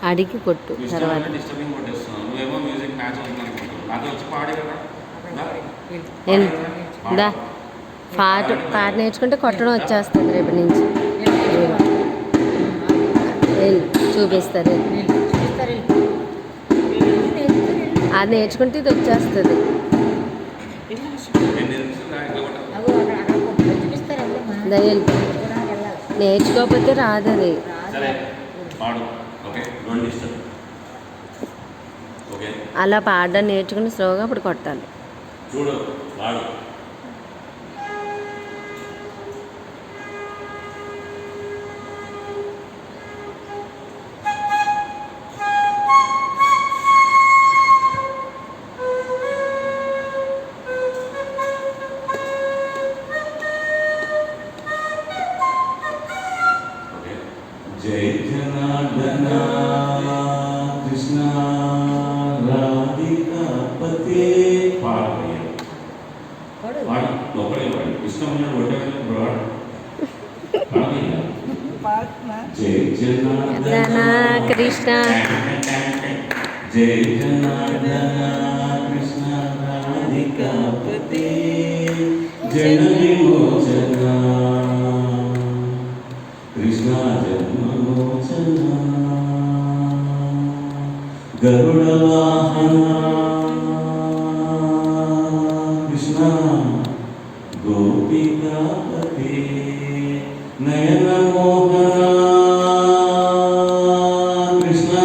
అడిగి కొట్టు తర్వాత పాట నేర్చుకుంటే కొట్టడం వచ్చేస్తుంది రేపు నుంచి చూపిస్తారు అది నేర్చుకుంటే ఇది వచ్చేస్తుంది నేర్చుకోకపోతే రాదు అది అలా పాడడం నేర్చుకుని స్లోగా అప్పుడు కొట్టాలి జై జనార్దన కృష్ణ రాధికాపతే జై జనార్దన కృష్ణ జై జనార్దన కృష్ణ రాధికాపతే జన విమోచన కృష్ణ జన్మమోచన గరుడ వాహన కృష్ణ గోపికాపతే నయన మోహన కృష్ణ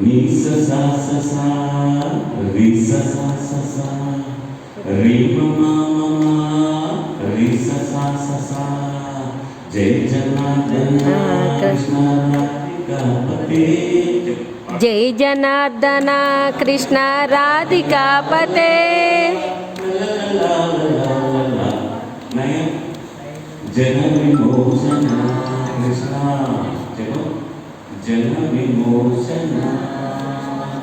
నీస సా సా రి సా సా రి మమ రి సా సా జై జనార్దన కృష్ణ రాధికాపతే జై జనార్దన కృష్ణ రాధికాపతే జన విమోచన కృష్ణ జన విమోచన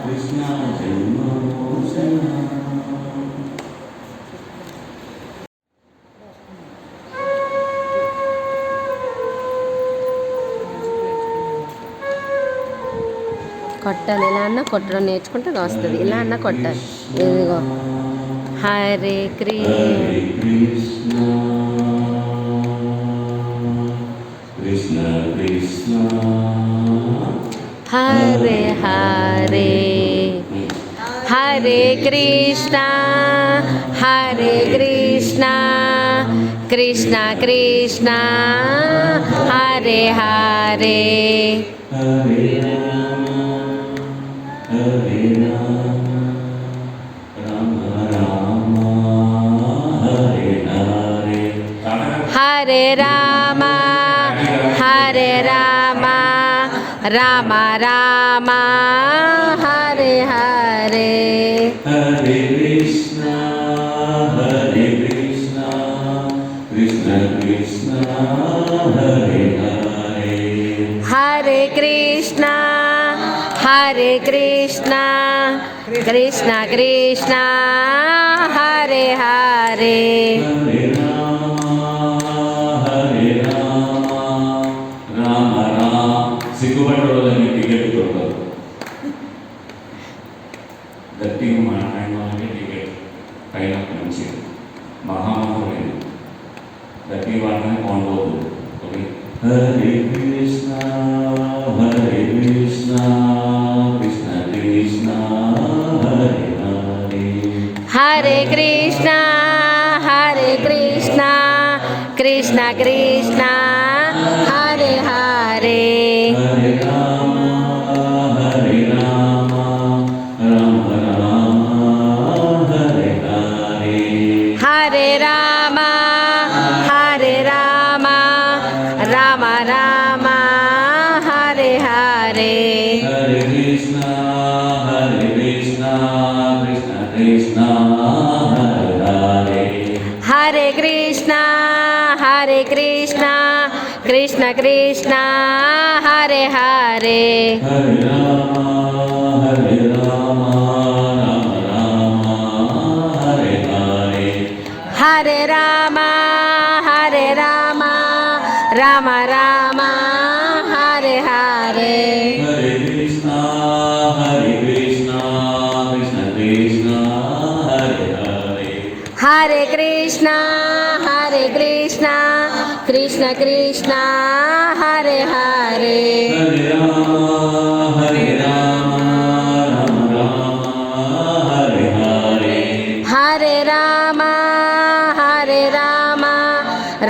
కృష్ణ జన్మమోచన కొట్టాలి ఇలా అన్నా కొట్టడం నేర్చుకుంటే వస్తుంది ఇలా అన్నా కొట్టాలి ఇదిగో హరే కృష్ణ కృష్ణ కృష్ణ హరే హరే హరే కృష్ణ హరే కృష్ణ కృష్ణ కృష్ణ హరే హరే హరే హరే రామ రామ హరే హరే హరే రామ హరే రామ రామ రామ హరే హరే హరే కృష్ణ కృష్ణ కృష్ణ హరే హరే హరే కృష్ణ హరే కృష్ణ కృష్ణ కృష్ణ హరే హరే హరే రామ రామ రామ సిగ్గుపడ్డ వాళ్ళని టికెట్ కొడతారు గట్టిగా మాట్లాడిన వాళ్ళకి టికెట్ పైన మంచి మహామహులైన గట్టిగా వాళ్ళని కొనబోదు okay Hare Krishna Krishna Krishna Hare Hare Hare Krishna Hare Krishna Krishna Krishna Hare Hare Hare Rama Rama Rama Hare Hare Hare Rama Hare Rama Rama Rama Hare Hare Hare Krishna Krishna Krishna Hare Hare Hare Krishna Hare Krishna Krishna Krishna Hare Hare Hare Rama Rama Rama Hare Hare Hare Rama Hare Rama Rama Hare Hare Hare Krishna, Krishna Krishna, Hare Hare. Hare Krishna Krishna Krishna Hare Hare Hare Rama, Rama Rama, Hare Hare. Hare Rama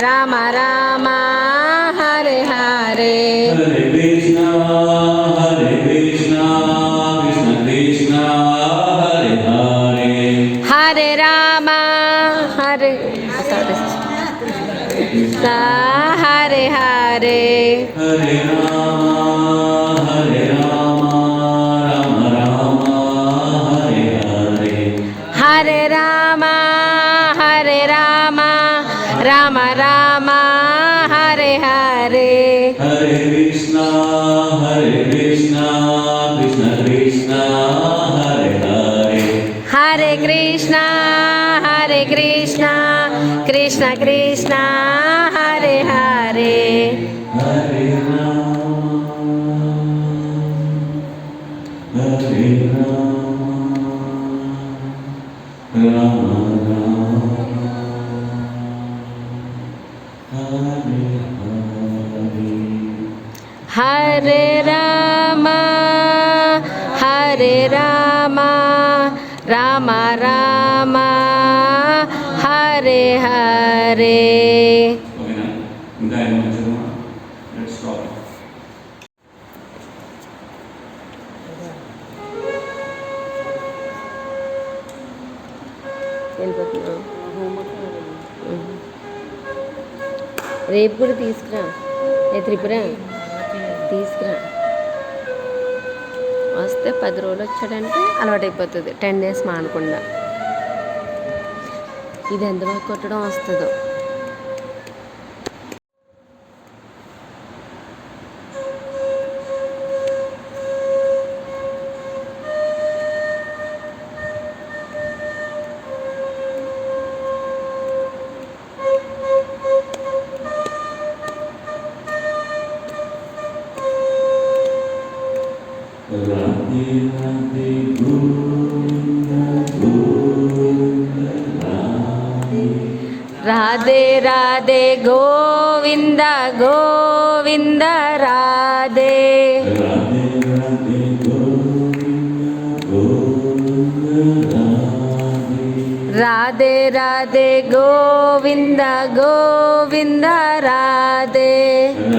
Rama Rama Hare Hare Hare Krishna, Krishna Krishna, Hare Hare. Hare Rama Hare Hare Hare Hare Rama, Rama Rama, Hare Hare. Hare Rama Rama Rama Hare Hare Hare Krishna, Krishna Krishna, Hare Hare. Hare Krishna Krishna Krishna Hare Hare Hare Rama, Hare Rama, Hare Rama Rama Rama Hare Hare ఓకేనా? ఇంకా ఏమైనా చదవమా? Let's stop. వెళ్ళిపోతున్నాం రేపు కూడా తీసుకురా త్రిపుర తీసుకురా వస్తే 10 రోజులు వచ్చాడంటే అలవాటైపోతుంది 10 డేస్ మానకుండా ఇది ఎంత బాగా కొట్టడం వస్తుందో Radhe Radhe Govinda Govinda Radhe. Radhe Radhe Govinda Govinda Radhe Radhe Radhe Govinda Govinda Radhe. Radhe Radhe Govinda Govinda Radhe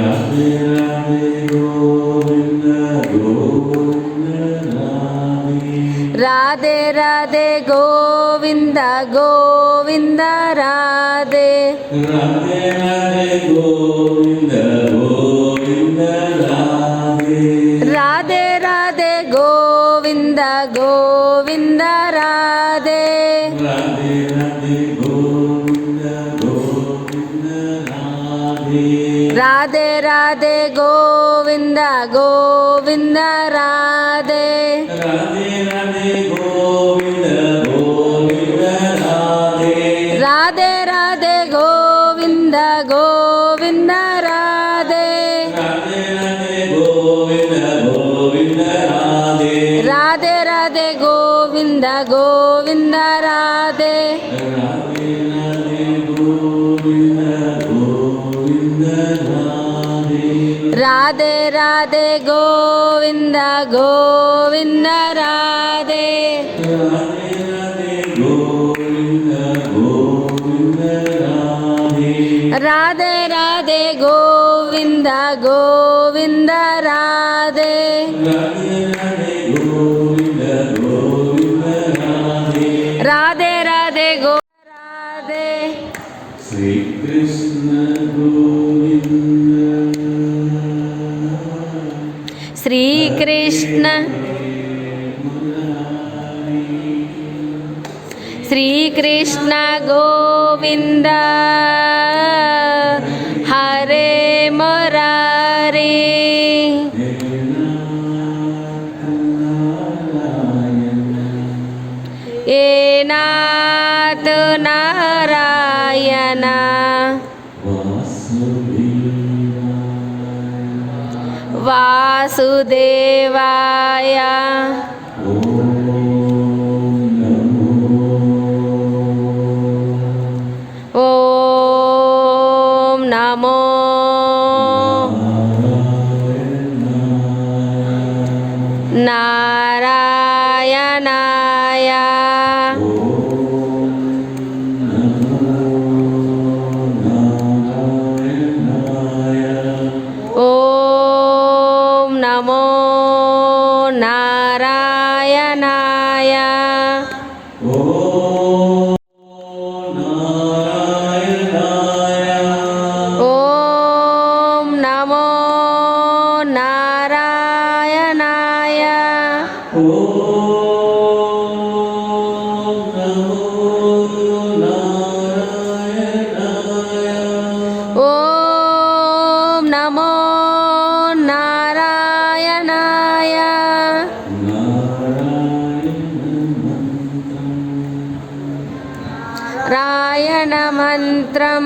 Radhe Radhe Govinda Govinda Radhe. Radhe Radhe Govinda Govinda Radhe Radhe Radhe Govinda Govinda Radhe. Radhe Radhe Govinda Govinda Radhe Radhe Radhe Govinda Govinda Radhe. Radhe Radhe Govinda Govinda Radhe Radhe Radhe Govinda Govinda Radhe. Radhe Radhe Govinda Govinda Radhe Radhe Radhe Govinda Govinda Radhe. Radhe Radhe Govinda Govinda Radhe Radhe Radhe Govinda Govinda Radhe. Radhe Radhe Govinda Govinda Radhe Radhe Radhe Govinda Govinda Radhe. Radhe Radhe Govinda Govinda Radhe Radhe Radhe Govinda Govinda Radhe. Radhe Radhe గో Radhe Sri Krishna Govinda Srikrishna Srikrishna Govinda Hare Murari ఏ Nath Narayana Vasudeva వాసుదేవాయ ఓం నమో నారాయణాయ ఓం నమో నారాయణాయ ఓం నమో నారాయణాయ ఓం నమో నారాయణాయ రాయణ మంత్రం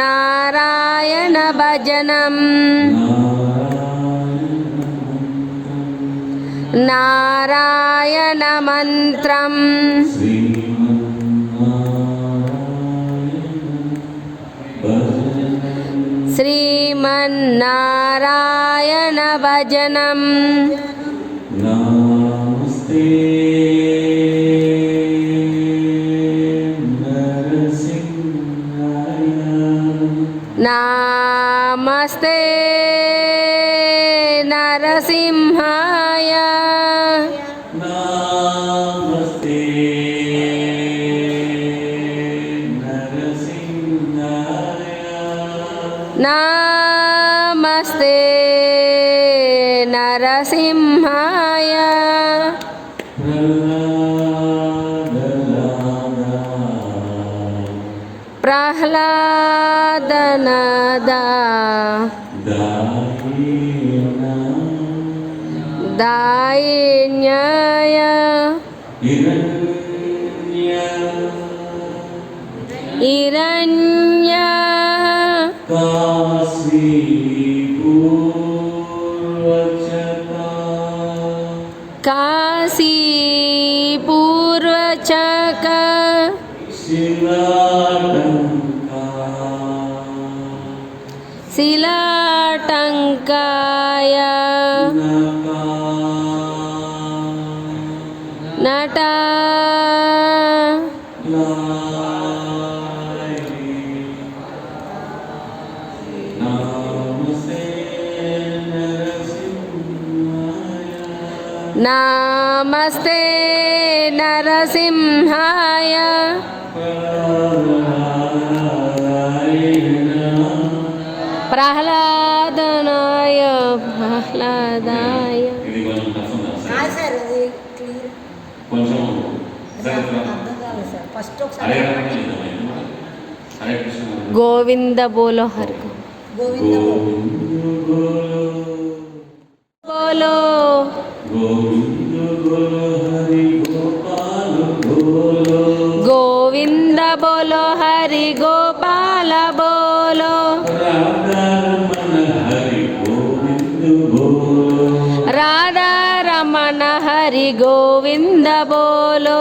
శ్రీమన్నారాయణ భజనం నారాయణ మంత్రం శ్రీమన్నారాయణ భజనం నమస్తే నమస్తే నరసింహాయ నమస్తే నమస్తే నరసింహాయ ప్రహ్లాదనదా దాయిన్యాయ ఇరణ్య కాశీ పూర్వచక శిలాటంకాయ నట నమస్తే నరసింహాయ ప్రహ్లాదనాయ ప్రహ్లాదాయ ఇది కొంచెం కష్టం కదా సార్? సార్ అది క్లియర్ కొంచెం అర్థం కాలేదు సార్. ఫస్ట్ హరే ఒకసారి కృష్ణ చేద్దామా? హరే కృష్ణ గోవింద బోలో హరి గోవింద బోలో గోవింద బోలో హరి గోపాల బోలో రాధా రమణ హరి గోవింద బోలో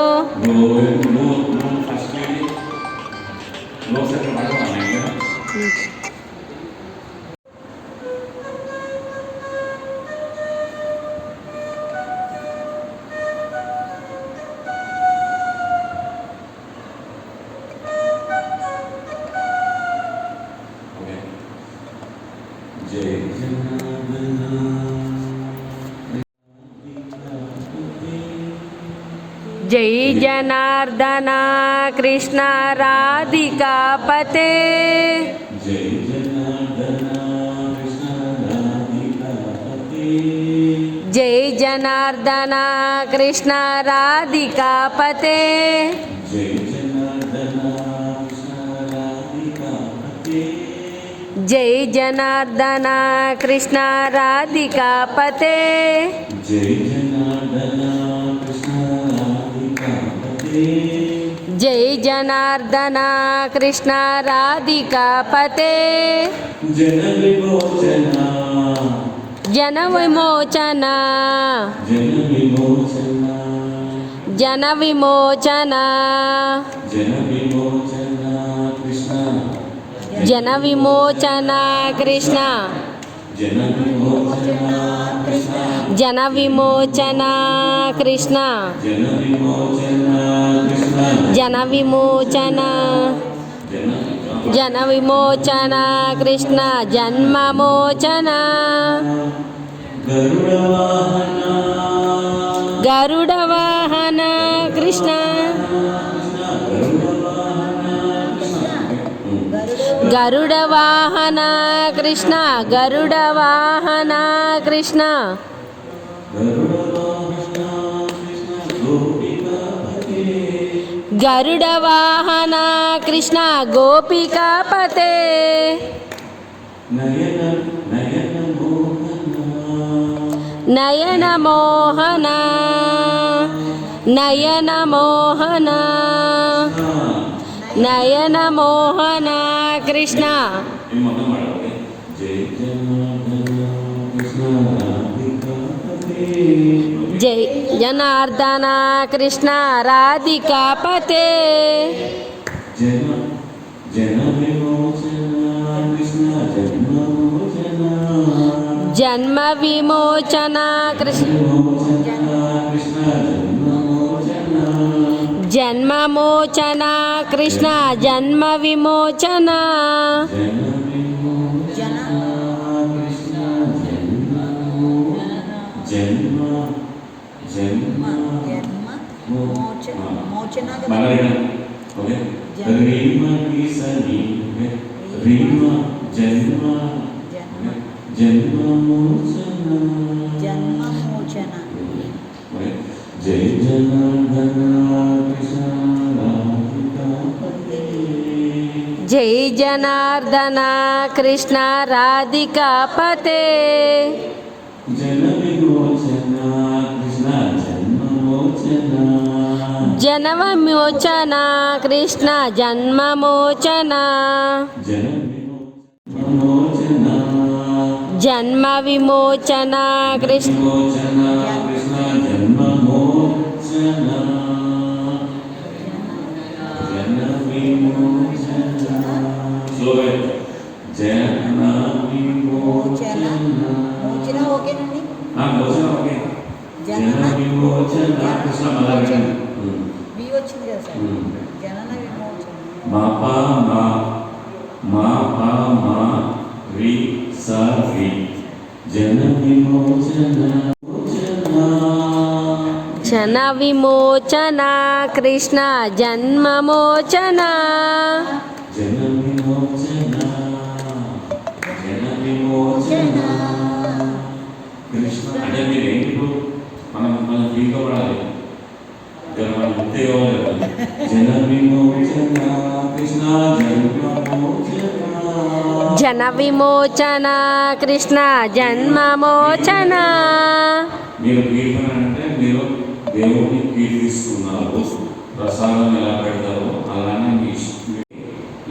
जय जनार्दन कृष्ण राधिका पते जय जनार्दन कृष्ण राधिका पते जय जनार्दन कृष्ण राधिका पते जय जनार्दन कृष्ण राधिका पते जय जनार्दन कृष्ण राधिका पते जय जनार्दन कृष्ण राधिका पते జై జనార్దన కృష్ణ రాధికా పతే జన విమోచన జన విమోచన జన విమోచన జన విమోచన జన విమోచన కృష్ణ జన విమోచన కృష్ణ జన విమోచన కృష్ణ జన విమోచన కృష్ణ జన విమోచన కృష్ణ జన విమోచన జన విమోచన కృష్ణ జన్మమోచన గరుడ వాహన గరుడ వాహన కృష్ణ గరుడ వాహన కృష్ణ గరుడ వాహన కృష్ణ గరుడ వాహన కృష్ణ గోపికాపతే నయన నయన మోహన నయన మోహన నయన మోహన నయన మోహన కృష్ణ ఇది మొత్తం పాడాలి. జై జనార్దన కృష్ణ రాధికాపతే. జై జనార్దన కృష్ణ రాధికాపతే జన జన విమోచన కృష్ణ జన్మమోచన జన్మ విమోచన కృష్ణ విమోచన కృష్ణ జన్మమోచన జన్మమోచన కృష్ణ జన్మ విమోచన జన విమోచన కృష్ణ జన్మ జన్మ మళ్ళీ ఓకే రీమ కిసని రీమ జన్మ జన్మమోచన జై జనార్దన కృష్ణ రాధికాపతే. జై జనార్దన కృష్ణ రాధికాపతే జన విమోచన కృష్ణ జన్మమోచన జన విమోచన కృష్ణ జన్మమోచన జన విమోచన జన్మ విమోచన కృష్ణ విమోచన కృష్ణ జన్మమోచన జన విమోచన స్లోగా జన విమోచన ఓకేనండి. మోచన ఓకే జన విమోచన కృష్ణ మళ్ళీ బి వచ్చింది కదా సార్. జనన విమోచన. మా పా మా మా పా మా రి సా రి జన విమోచన జన విమోచన కృష్ణ జన్మమోచన జన విమోచన జన విమోచన కృష్ణ అంటే మీరు ఏంటి ఇప్పుడు మనం ఫ్రీగా పడాలి మనం ముక్తి కావాలి కదా. జన విమోచన కృష్ణ జన్మమోచన జన విమోచన కృష్ణ జన్మమోచన మీరు కీర్తన అంటే మీరు దేవుడిని కీర్తిస్తున్నారు. ప్రసాదం ఎలా పెడతారో అలానే మీ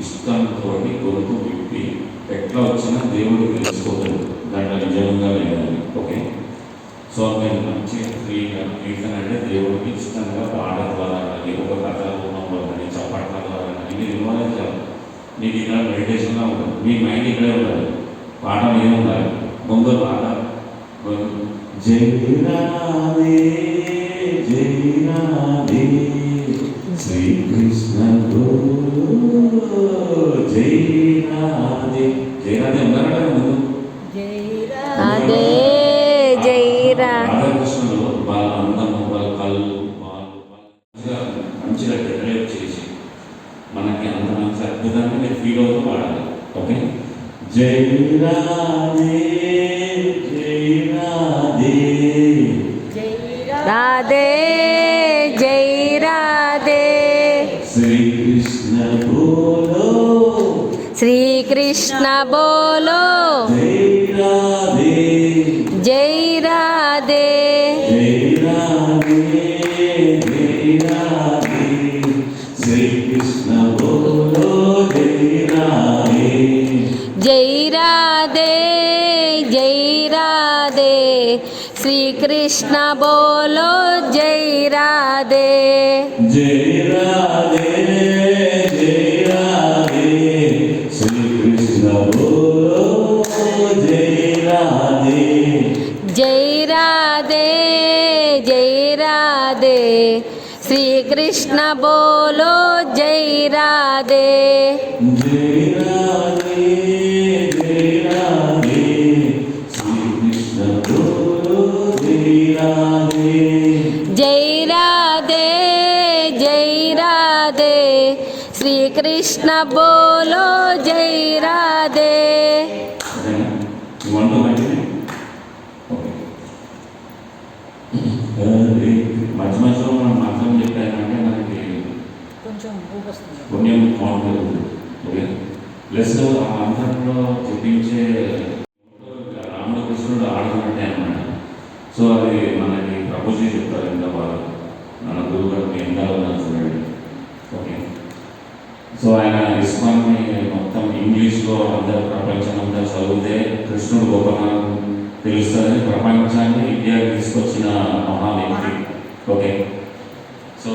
ఇష్టంతో గొంతు విప్పి ఎట్లా వచ్చినా దేవుడు తెలుసుకోదు దాంట్లో నిజంగా లేదని. ఓకే సో మీరు మంచిగా ఫ్రీగా కీర్తన అంటే దేవుడికి ఇష్టంగా పాడడం ద్వారా కానీ ఒక కథ రూపంలో కానీ చప్పట్ల ద్వారా కానీ మీరు ఇన్వాల్వ్ చేయాలి. మీకు ఇక్కడ మెడిటేషన్గా ఉంటుంది. మీ మైండ్ ఇక్కడే ఉండాలి. పాఠం ఏమి ఉండాలి ముందు పాట జై రాధే జై రాధే శ్రీకృష్ణ జై రాధే జై రాధే ఉన్నారా ముందు అదే జైరా రాధాకృష్ణులు వాళ్ళ అందము వాళ్ళ కళ్ళు వాళ్ళు మంచిగా డెకరేట్ చేసి మనకి అంత మంచి అద్భుతాన్ని మీరు ఫీల్ అవుతూ పాడాలి. ఓకే జై రాధే జై రాధే రాధే జై రాధే శ్రీకృష్ణ బోలో శ్రీకృష్ణ బోలో జై రాధే జై రాధే జై రాధే జై రాధే శ్రీ कृष्ण बोलो जय राधे। जय राधे जय राधे श्री कृष्ण बोलो जय राधे। जय राधे जय राधे श्री कृष्ण बोलो जय राधे। जय राधे जय राधे श्री कृष्ण बोलो जय राधे। जय राधे जय राधे श्री कृष्ण बोलो जय राधे। మధ్య మధ్యలో మనం మంత్రం చెప్పామంటే మనకి కొంచెం ఊపొస్తుంది. పుణ్యం బాగుంటుంది. ఓకే ప్లస్ ఆ మంత్రంలో చెప్పించే రాముడు కృష్ణుడు ఆడుతున్నట్టే అన్నమాట. సో అది మనకి ప్రభుజీ చెప్తారు ఎంత బాగా మన గురువు గారికి ఎంత ఉన్నారు చూడండి. ఓకే సో ఆయన ఇస్కాన్ని మొత్తం ఇంగ్లీష్లో అందరు ప్రపంచం అంతా చదివితే కృష్ణుడు గొప్పతనం తెలుస్తుందని ప్రపంచాన్ని ఇండియాకి తీసుకొచ్చిన మహా వ్యక్తి. ఓకే సో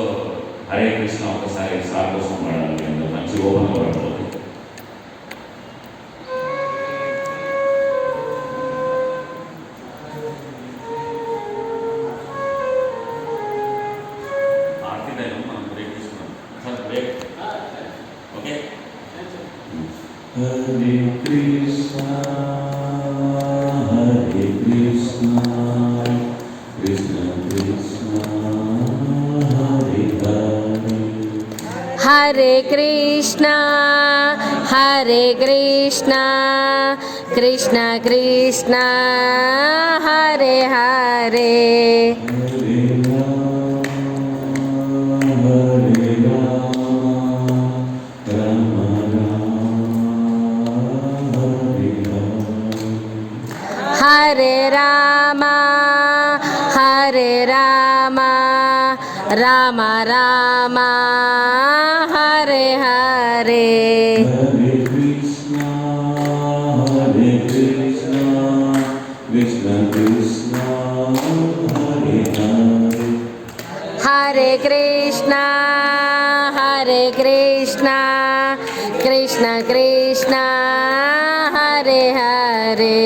హరే కృష్ణ ఒకసారి సార్ కోసం పాడాలి, మంచి ఓపెన్ పడుతుంది. Hare Krishna, Hare Krishna, Krishna Krishna, Hare Hare. हरे कृष्णा कृष्ण कृष्ण हरे हरे। हरे Ram Ram Ram Hare Hare. Hare Krishna, Krishna Krishna, Hare Hare. हरे Krishna Krishna Krishna Hare Hare.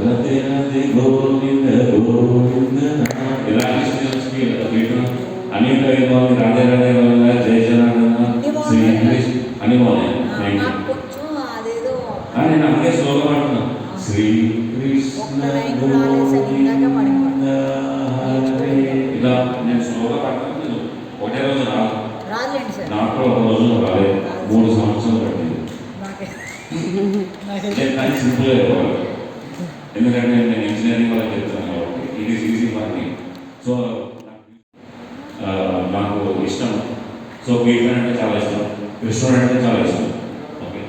Radhe Radhe Govinda Govinda. ఇలాంటి స్టూడెంట్స్కి వీటిలో అనేక బాగుంది. రాధే రాధే గోవింద, జయ జనార్దన, శ్రీ కృష్ణ అని బాగున్నాయి. నాకు కొంచెం అదేదో నేను అందుకే స్లోగా పాడుతున్నాను. శ్రీ కృష్ణ గోవింద హరే. ఇలా నేను స్లోగా పాడుతాను. నేను ఒకటే రోజు రాదులేండి సార్. నాకు ఒక రోజు రాలేదు, 3 సంవత్సరాలు పట్టింది. నేను కానీ సింపుల్గా చెప్పాలి, ఎందుకంటే నేను ఇంజనీరింగ్ వాళ్ళకి చెప్తాను కాబట్టి it is easy for me. So నాకు ఇష్టం. సో కీర్తన అంటే చాలా ఇష్టం, కృష్ణుడు అంటే చాలా ఇష్టం. ఓకే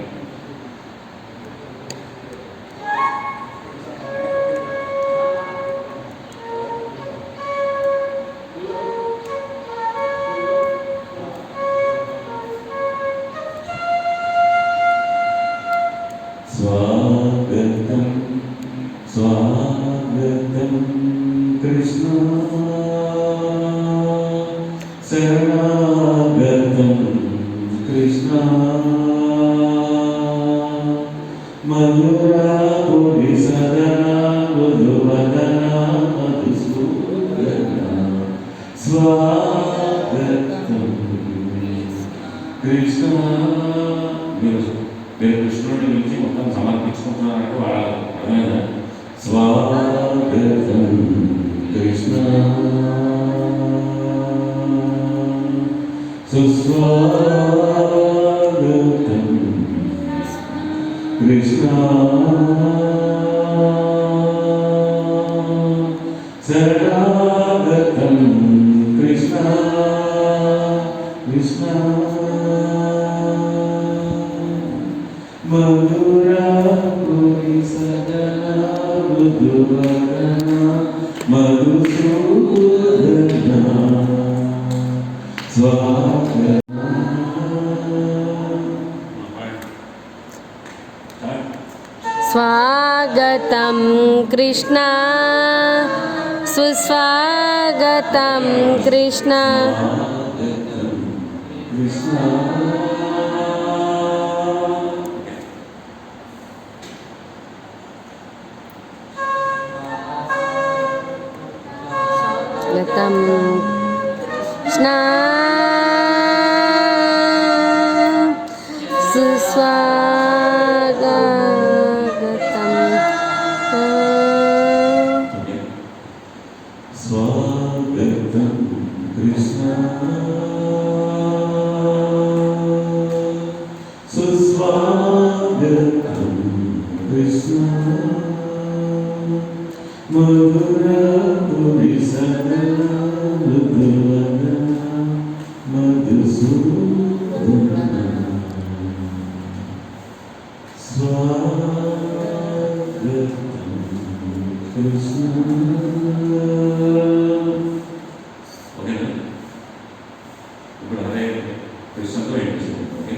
స్వాగతం స్వాగతం కృష్ణ శరణాగతం కృష్ణ మధురాపురి సదనా మధువదనా మధుసూదన స్వాగతం కృష్ణ. మీరు కృష్ణుడి నుంచి మొత్తం సమర్పించుకుంటున్నారంటే వాళ్ళ అర్థమైందా? స్వాగతం కృష్ణ సుస్వాగతం కృష్ణ శరణాగతం కృష్ణ కృష్ణ మధురాపురి సదనా మధువదనా మధుసూదనా స్వాగతం. स्वागतम सुस्वागतं कृष्ण सुस्वागतं कृष्ण गतं कृष्ण स्वागतं कृष्ण सुस्वागतं कृष्ण ఓకేనా ఇప్పుడు హరే కృష్ణతో ఏంటి ఓకే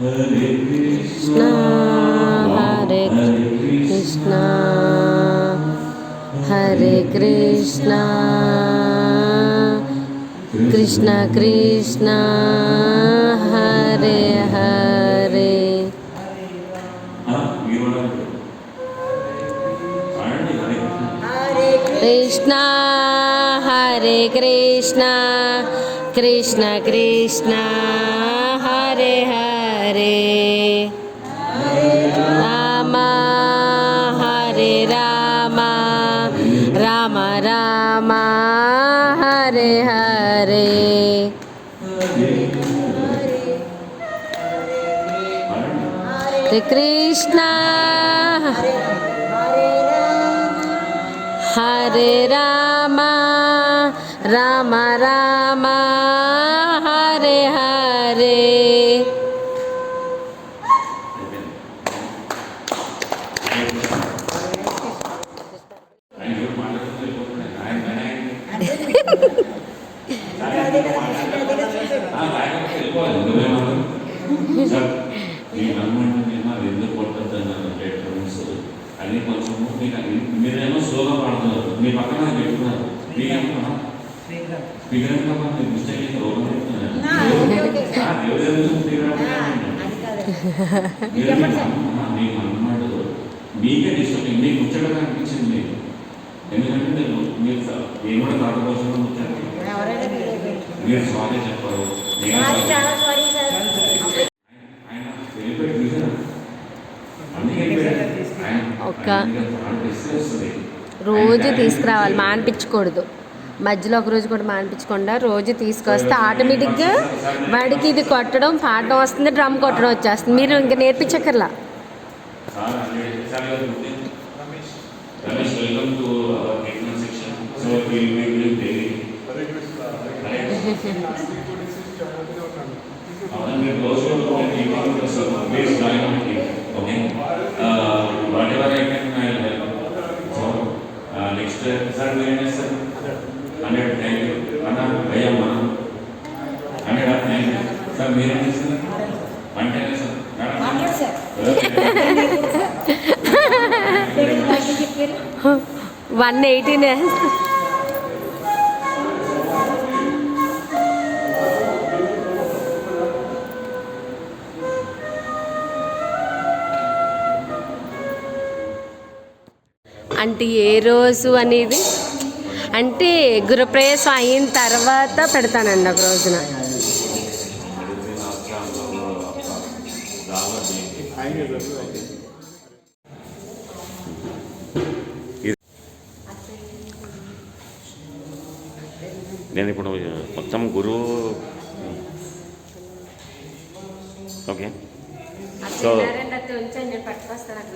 हरे कृष्णा हरे कृष्णा हरे कृष्णा कृष्ण कृष्ण हरे हरे कृष्णा हरे कृष्णा कृष्ण कृष्ण हरे हरे राम हरे राम राम राम हरे हरे कृष्ण हरे राम राम राम हरे हरे అది కొంచెం మీరేమో స్లోగా పాడుతున్నారు మీ పక్కన పెట్టుకున్నారు మీకేమో స్పీకర్ మిస్టేక్ అయితే రోగం మీకు అన్నమాట మీకే డిస్టర్బ్ మీకు ముచ్చటగా అనిపించింది మీకు ఎందుకంటే మీరు ఏం కూడా కాకపోవచ్చు ముచ్చారు మీరు సారీ చెప్పారు ఆయన వెళ్ళిపోయి చూసారా ఒక రోజు తీసుకురావాలి, మానిపించకూడదు. మధ్యలో ఒక రోజు కూడా మానిపించకుండా రోజు తీసుకొస్తే ఆటోమేటిక్గా వాడికి ఇది కొట్టడం పాడడం వస్తుంది, డ్రమ్ కొట్టడం వచ్చేస్తుంది. మీరు ఇంకా నేర్పించక్కర్లా. నెక్స్ట్ సార్ మీరేనా సార్ 100 థ్యాంక్ యూ అన్న భయ్యా మనం 100 థ్యాంక్ యూ సార్ మీరేం చేస్తున్నారు 110 సార్ 118 అంటే ఏ రోజు అనేది అంటే గృహప్రవేశం అయిన తర్వాత పెడతానండి ఒక రోజున. నేను ఇప్పుడు మొత్తం గురువు ఓకే ఉంచండి, పట్టుకొస్తాను.